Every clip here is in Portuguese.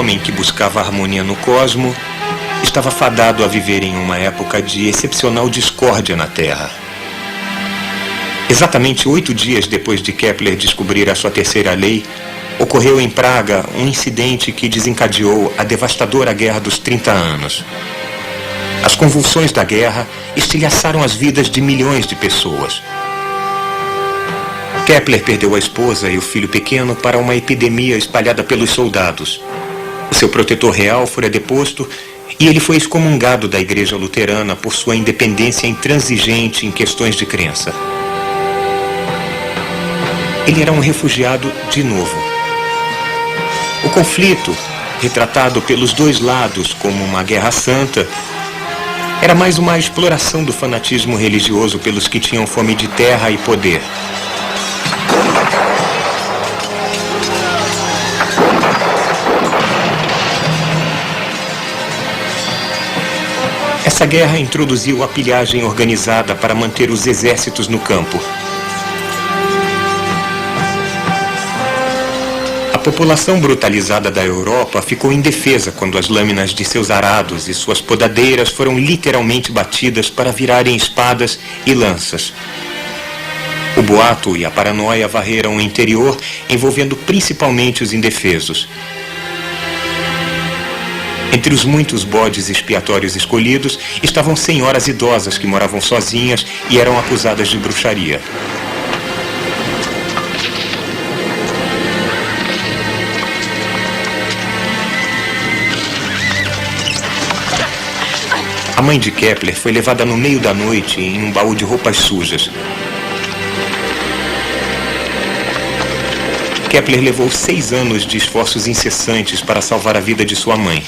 homem que buscava a harmonia no cosmo estava fadado a viver em uma época de excepcional discórdia na Terra. Exatamente 8 dias depois de Kepler descobrir a sua terceira lei, ocorreu em Praga um incidente que desencadeou a devastadora Guerra dos 30 Anos. As convulsões da guerra estilhaçaram as vidas de milhões de pessoas. Kepler perdeu a esposa e o filho pequeno para uma epidemia espalhada pelos soldados. O seu protetor real fora deposto e ele foi excomungado da Igreja Luterana por sua independência intransigente em questões de crença. Ele era um refugiado de novo. O conflito, retratado pelos dois lados como uma guerra santa, era mais uma exploração do fanatismo religioso pelos que tinham fome de terra e poder. Essa guerra introduziu a pilhagem organizada para manter os exércitos no campo. A população brutalizada da Europa ficou indefesa quando as lâminas de seus arados e suas podadeiras foram literalmente batidas para virarem espadas e lanças. O boato e a paranoia varreram o interior, envolvendo principalmente os indefesos. Entre os muitos bodes expiatórios escolhidos, estavam senhoras idosas que moravam sozinhas e eram acusadas de bruxaria. A mãe de Kepler foi levada no meio da noite em um baú de roupas sujas. Kepler levou 6 anos de esforços incessantes para salvar a vida de sua mãe.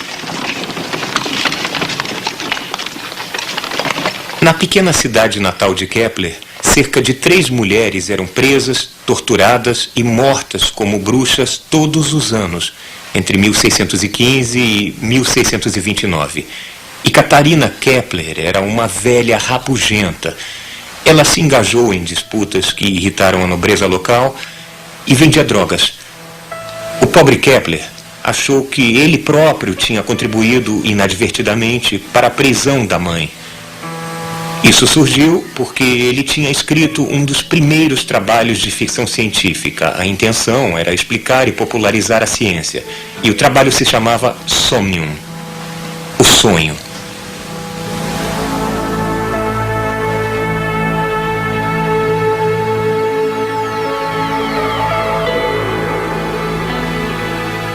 Na pequena cidade natal de Kepler, cerca de 3 mulheres eram presas, torturadas e mortas como bruxas todos os anos, entre 1615 e 1629. E Catarina Kepler era uma velha rabugenta. Ela se engajou em disputas que irritaram a nobreza local e vendia drogas. O pobre Kepler achou que ele próprio tinha contribuído inadvertidamente para a prisão da mãe. Isso surgiu porque ele tinha escrito um dos primeiros trabalhos de ficção científica. A intenção era explicar e popularizar a ciência. E o trabalho se chamava Somnium, o sonho.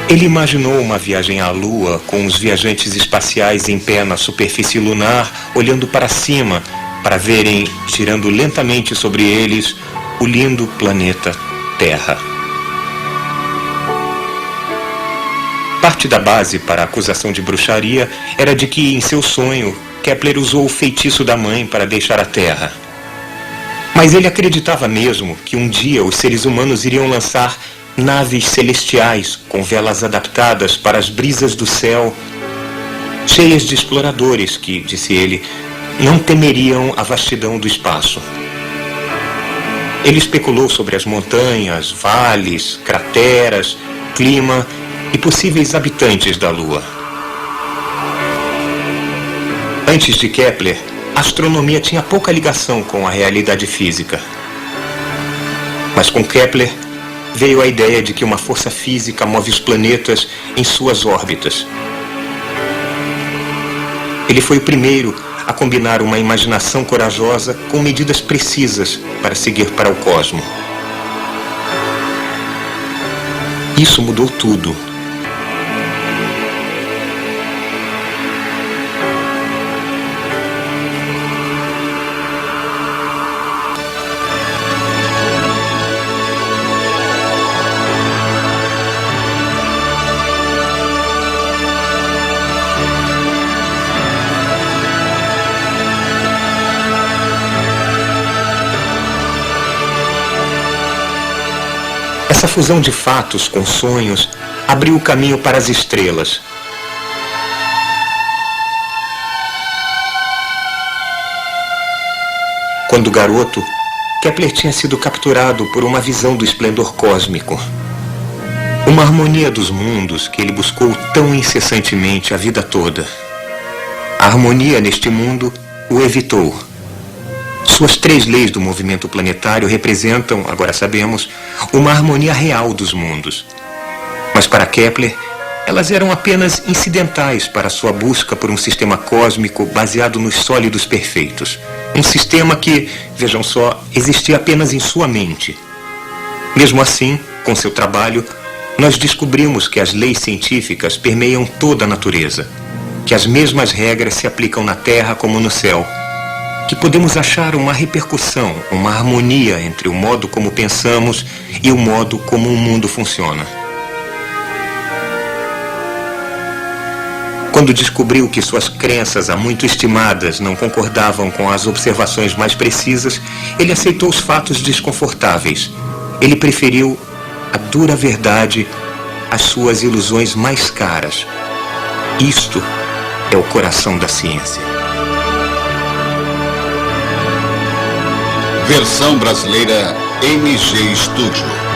Ele imaginou uma viagem à Lua com os viajantes espaciais em pé na superfície lunar, olhando para cima, para verem, girando lentamente sobre eles, o lindo planeta Terra. Parte da base para a acusação de bruxaria era de que, em seu sonho, Kepler usou o feitiço da mãe para deixar a Terra. Mas ele acreditava mesmo que um dia os seres humanos iriam lançar naves celestiais com velas adaptadas para as brisas do céu, cheias de exploradores que, disse ele, não temeriam a vastidão do espaço. Ele especulou sobre as montanhas, vales, crateras, clima e possíveis habitantes da Lua. Antes de Kepler, a astronomia tinha pouca ligação com a realidade física. Mas com Kepler, veio a ideia de que uma força física move os planetas em suas órbitas. Ele foi o primeiro a combinar uma imaginação corajosa com medidas precisas para seguir para o cosmo. Isso mudou tudo. Essa fusão de fatos com sonhos abriu o caminho para as estrelas. Quando garoto, Kepler tinha sido capturado por uma visão do esplendor cósmico. Uma harmonia dos mundos que ele buscou tão incessantemente a vida toda. A harmonia neste mundo o evitou. Suas 3 leis do movimento planetário representam, agora sabemos, uma harmonia real dos mundos. Mas para Kepler, elas eram apenas incidentais para sua busca por um sistema cósmico baseado nos sólidos perfeitos. Um sistema que, vejam só, existia apenas em sua mente. Mesmo assim, com seu trabalho, nós descobrimos que as leis científicas permeiam toda a natureza, que as mesmas regras se aplicam na Terra como no céu, que podemos achar uma repercussão, uma harmonia entre o modo como pensamos e o modo como o mundo funciona. Quando descobriu que suas crenças há muito estimadas não concordavam com as observações mais precisas, ele aceitou os fatos desconfortáveis. Ele preferiu a dura verdade às suas ilusões mais caras. Isto é o coração da ciência. Versão brasileira MG Studio.